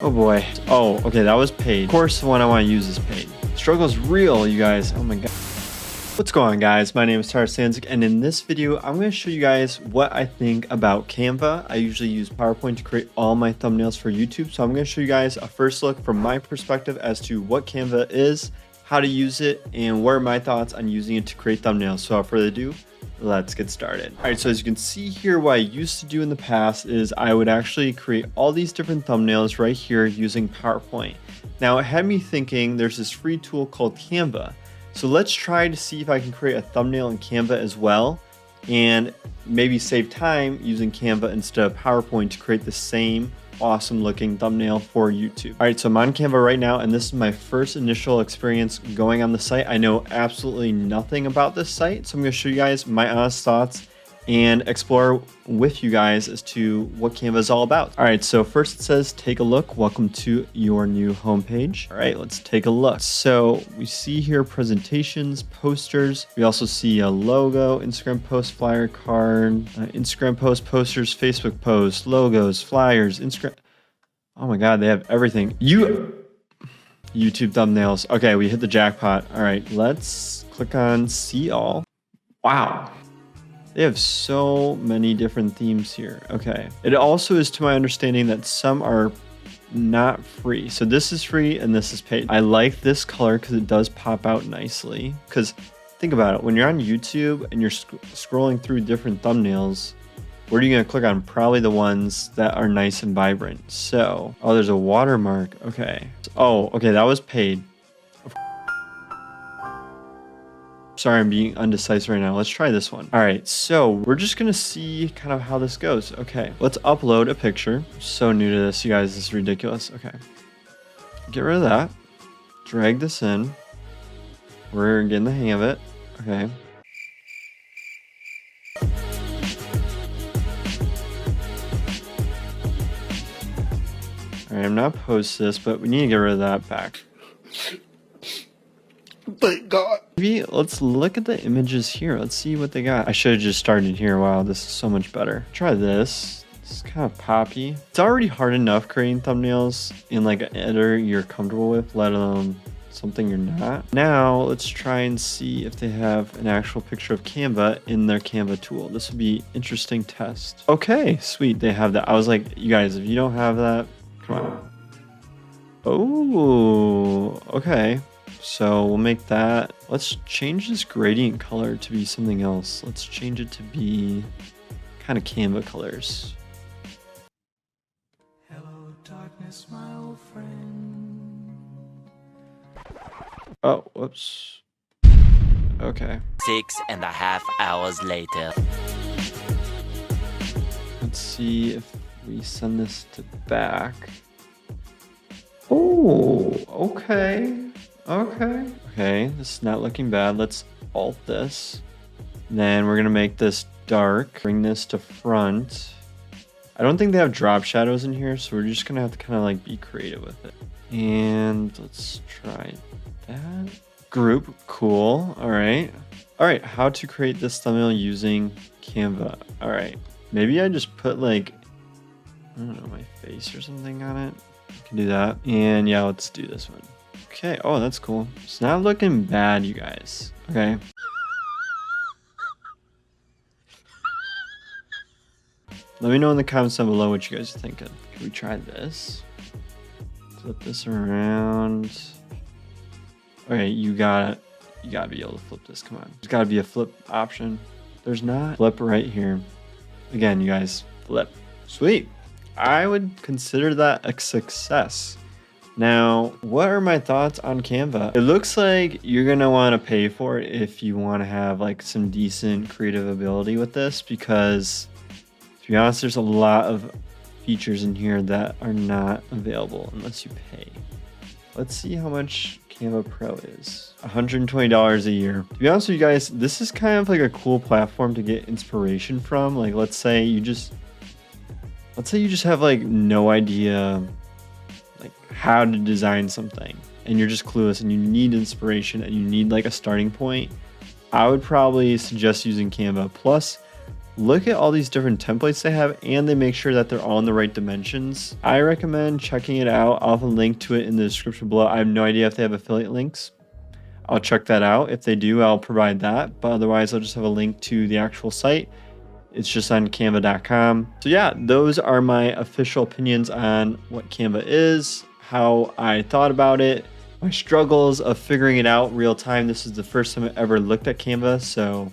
Oh boy. Oh, okay, that was paid. Of course, the one I want to use is paid. Struggle's real, you guys. Oh my god. What's going on, guys? My name is Stanczak, and in this video, I'm going to show you guys what I think about Canva. I usually use PowerPoint to create all my thumbnails for YouTube, so I'm going to show you guys a first look from my perspective as to what Canva is, how to use it, and what are my thoughts on using it to create thumbnails. So without further ado, let's get started. All right, so as you can see here, what I used to do in the past is I would actually create all these different thumbnails right here using PowerPoint. Now it had me thinking there's this free tool called Canva. So let's try to see if I can create a thumbnail in Canva as well, and maybe save time using Canva instead of PowerPoint to create the same awesome looking thumbnail for YouTube. All right, so I'm on Canva right now, and this is my first initial experience going on the site. I know absolutely nothing about this site, so I'm going to show you guys my honest thoughts and explore with you guys as to what Canva is all about. All right, so first it says, take a look. Welcome to your new homepage. All right, let's take a look. So we see here presentations, posters. We also see a logo, Instagram post, flyer card, Instagram post, posters, Facebook posts, logos, flyers, Instagram. Oh my God, they have everything. YouTube thumbnails. Okay, we hit the jackpot. All right, let's click on see all. Wow. They have so many different themes here. Okay. It also is to my understanding that some are not free. So this is free and this is paid. I like this color because it does pop out nicely. Because think about it. When you're on YouTube and you're scrolling through different thumbnails, where are you going to click on? Probably the ones that are nice and vibrant. So, oh, there's a watermark. Okay. Oh, okay. That was paid. Sorry, I'm being undecisive right now. Let's try this one. All right, so we're just gonna see kind of how this goes. Okay, let's upload a picture. I'm so new to this, you guys. This is ridiculous. Okay, get rid of that. Drag this in. We're getting the hang of it. Okay. All right, I'm not post this, but we need to get rid of that back. Thank God. Maybe let's look at the images here. Let's see what they got. I should have just started here. Wow, this is so much better. Try this. It's kind of poppy. It's already hard enough creating thumbnails in like an editor you're comfortable with, let alone something you're not. Now let's try and see if they have an actual picture of Canva in their Canva tool. This would be interesting test. Okay, sweet. They have that. I was like, you guys, if you don't have that, come on. Oh, okay. So we'll make that. Let's change this gradient color to be something else. Let's change it to be kind of Canva colors. Hello, darkness, my old friend. Oh, whoops. Okay. 6.5 hours later. Let's see if we send this to back. Oh, okay. Okay, this is not looking bad. Let's alt this. Then we're gonna make this dark. Bring this to front. I don't think they have drop shadows in here, so we're just gonna have to kind of like be creative with it. And let's try that. Group, cool. All right, how to create this thumbnail using Canva. All right, maybe I just put like, I don't know, my face or something on it. I can do that. And yeah, let's do this one. Okay, oh, that's cool. It's not looking bad, you guys. Okay. Let me know in the comments down below what you guys are thinking. Can we try this? Flip this around. Okay, you gotta be able to flip this. Come on. There's gotta be a flip option. There's not. Flip right here. Again, you guys, flip. Sweet. I would consider that a success. Now, what are my thoughts on Canva? It looks like you're gonna wanna pay for it if you wanna have like some decent creative ability with this, because to be honest, there's a lot of features in here that are not available unless you pay. Let's see how much Canva Pro is. $120 a year. To be honest with you guys, this is kind of like a cool platform to get inspiration from. Like, let's say you just have like no idea like how to design something and you're just clueless and you need inspiration and you need like a starting point. I would probably suggest using Canva. Plus, look at all these different templates they have, and they make sure that they're all in the right dimensions. I recommend checking it out. I'll have a link to it in the description below. I have no idea if they have affiliate links. I'll check that out. If they do, I'll provide that, but otherwise I'll just have a link to the actual site. It's just on canva.com. So yeah, those are my official opinions on what Canva is, how I thought about it, my struggles of figuring it out real time. This is the first time I ever looked at Canva, so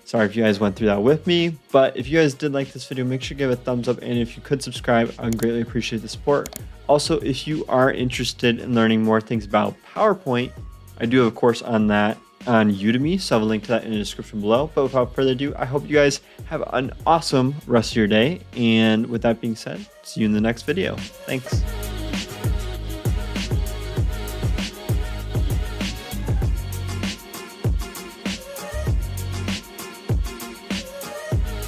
sorry if you guys went through that with me. But if you guys did like this video, make sure to give it a thumbs up, and if you could subscribe, I'd greatly appreciate the support. Also, if you are interested in learning more things about PowerPoint, I do have a course on that on Udemy, so I have a link to that in the description below. But without further ado, I hope you guys have an awesome rest of your day, and with that being said, see you in the next video. Thanks.